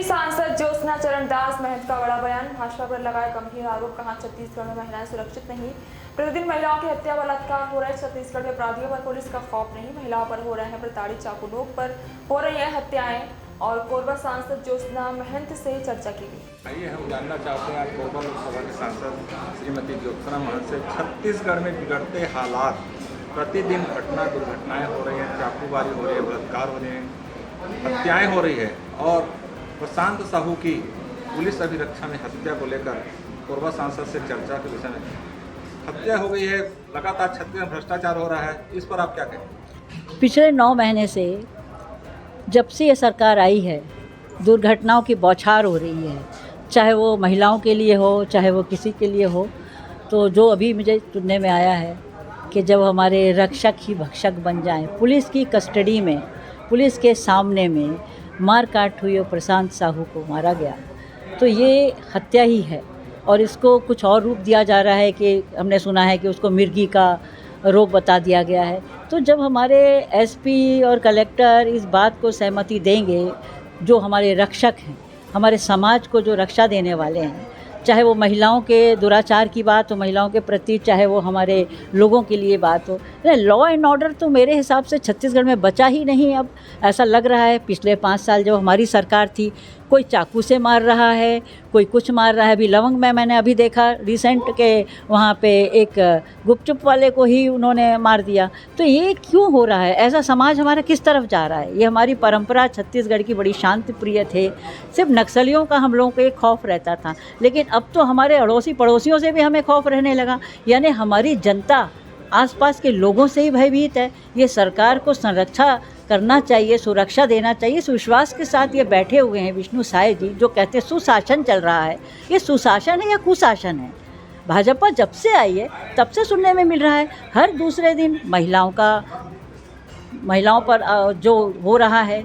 सांसद ज्योत्सना चरणदास महंत का बड़ा बयान। भाजपा पर लगाए गंभीर आरोप। कहा छत्तीसगढ़ में महिलाएं सुरक्षित नहीं। प्रतिदिन महिलाओं की हत्या बलात्कार हो रहे हैं। छत्तीसगढ़ में अपराधियों पर पुलिस का खौफ नहीं। महिलाओं पर हो रहे हैं प्रताड़ित, चाकू नोक पर हो रही है हत्याएं। और कोरबा सांसद ज्योत्सना महंत से चर्चा की गई। आइए हम जानना चाहते हैं आज कोरबा लोकसभा के सांसद श्रीमती ज्योत्सना महंत से छत्तीसगढ़ में बिगड़ते हालात, प्रतिदिन दुर्घटनाएं हो रही हैं, चाकूबारी हो रही है, बलात्कार हो रहे हैं, हत्याएं हो रही है और प्रशांत साहू की पुलिस अभिरक्षा में हत्या को लेकर कोरबा सांसद से चर्चा के विषय में हत्या हो गई है। लगातार छत्तीसगढ़ में भ्रष्टाचार हो रहा है, इस पर आप क्या कहें? पिछले 9 महीने से जब से ये सरकार आई है दुर्घटनाओं की बौछार हो रही है, चाहे वो महिलाओं के लिए हो चाहे वो किसी के लिए हो। तो जो अभी मुझे सुनने में आया है कि जब हमारे रक्षक ही भक्षक बन जाएं, पुलिस की कस्टडी में, पुलिस के सामने में मार काट हुई और प्रशांत साहू को मारा गया, तो ये हत्या ही है। और इसको कुछ और रूप दिया जा रहा है कि हमने सुना है कि उसको मिर्गी का रोग बता दिया गया है। तो जब हमारे एसपी और कलेक्टर इस बात को सहमति देंगे, जो हमारे रक्षक हैं, हमारे समाज को जो रक्षा देने वाले हैं, चाहे वो महिलाओं के दुराचार की बात हो, महिलाओं के प्रति, चाहे वो हमारे लोगों के लिए बात हो, लॉ एंड ऑर्डर तो मेरे हिसाब से छत्तीसगढ़ में बचा ही नहीं। अब ऐसा लग रहा है पिछले 5 साल जब हमारी सरकार थी, कोई चाकू से मार रहा है, कोई कुछ मार रहा है। अभी लवंग में मैंने अभी देखा रिसेंट के वहाँ पे एक गुपचुप वाले को ही उन्होंने मार दिया। तो ये क्यों हो रहा है? ऐसा समाज हमारा किस तरफ जा रहा है? ये हमारी परंपरा छत्तीसगढ़ की बड़ी शांति प्रिय थे। सिर्फ नक्सलियों का हम लोगों को एक खौफ रहता था, लेकिन अब तो हमारे अड़ोसी पड़ोसियों से भी हमें खौफ रहने लगा। यानी हमारी जनता आसपास के लोगों से ही भयभीत है। ये सरकार को संरक्षा करना चाहिए, सुरक्षा देना चाहिए। इस विश्वास के साथ ये बैठे हुए हैं विष्णु साय जी, जो कहते हैं सुशासन चल रहा है। ये सुशासन है या कुशासन है? भाजपा जब से आई है तब से सुनने में मिल रहा है हर दूसरे दिन महिलाओं पर जो हो रहा है,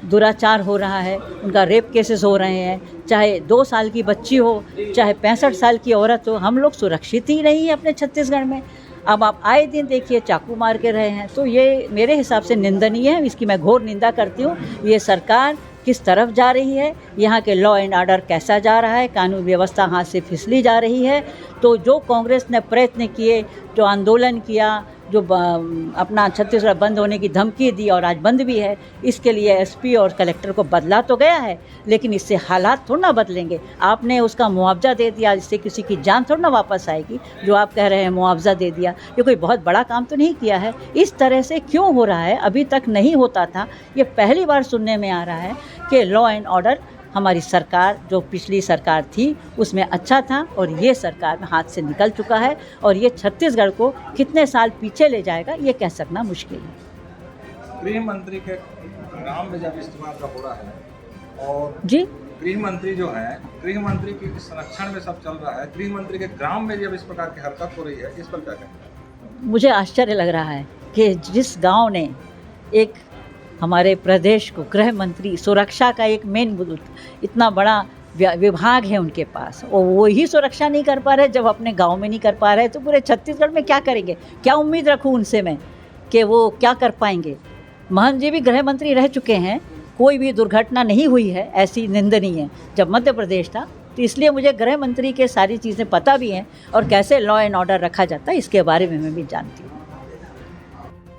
दुराचार हो रहा है, उनका रेप केसेस हो रहे हैं। चाहे 2 साल की बच्ची हो, चाहे 65 साल की औरत हो, हम लोग सुरक्षित ही नहीं है अपने छत्तीसगढ़ में। अब आप आए दिन देखिए चाकू मार के रहे हैं। तो ये मेरे हिसाब से निंदनीय है, इसकी मैं घोर निंदा करती हूँ। ये सरकार किस तरफ जा रही है, यहाँ के लॉ एंड ऑर्डर कैसा जा रहा है, कानून व्यवस्था हाथ से फिसली जा रही है। तो जो कांग्रेस ने प्रयत्न किए, जो आंदोलन किया, जो अपना छत्तीसगढ़ बंद होने की धमकी दी और आज बंद भी है, इसके लिए एसपी और कलेक्टर को बदला तो गया है, लेकिन इससे हालात थोड़ा ना बदलेंगे। आपने उसका मुआवजा दे दिया, इससे किसी की जान थोड़ा ना वापस आएगी। जो आप कह रहे हैं मुआवजा दे दिया, ये कोई बहुत बड़ा काम तो नहीं किया है। इस तरह से क्यों हो रहा है? अभी तक नहीं होता था। ये पहली बार सुनने में आ रहा है कि लॉ एंड ऑर्डर हमारी सरकार, जो पिछली सरकार थी, उसमें अच्छा था और ये सरकार में हाथ से निकल चुका है। और ये छत्तीसगढ़ को कितने साल पीछे ले जाएगा ये कह सकना मुश्किल है। गृह मंत्री के ग्राम में जब इस्तेमाल का हो रहा है और जी, गृह मंत्री जो है, गृह मंत्री के संरक्षण में सब चल रहा है, गृह मंत्री के ग्राम में जब इस प्रकार की हरकत हो रही है, इस पर क्या कहें? मुझे आश्चर्य लग रहा है कि जिस गांव ने एक हमारे प्रदेश को गृह मंत्री, सुरक्षा का एक मेन इतना बड़ा विभाग है उनके पास, और वो ही सुरक्षा नहीं कर पा रहे। जब अपने गांव में नहीं कर पा रहे तो पूरे छत्तीसगढ़ में क्या करेंगे? क्या उम्मीद रखूं उनसे मैं कि वो क्या कर पाएंगे? महंत जी भी गृह मंत्री रह चुके हैं, कोई भी दुर्घटना नहीं हुई है ऐसी निंदनीय जब मध्य प्रदेश था। तो इसलिए मुझे गृह मंत्री के सारी चीज़ें पता भी हैं और कैसे लॉ एंड ऑर्डर रखा जाता है इसके बारे में मैं भी जानती हूँ।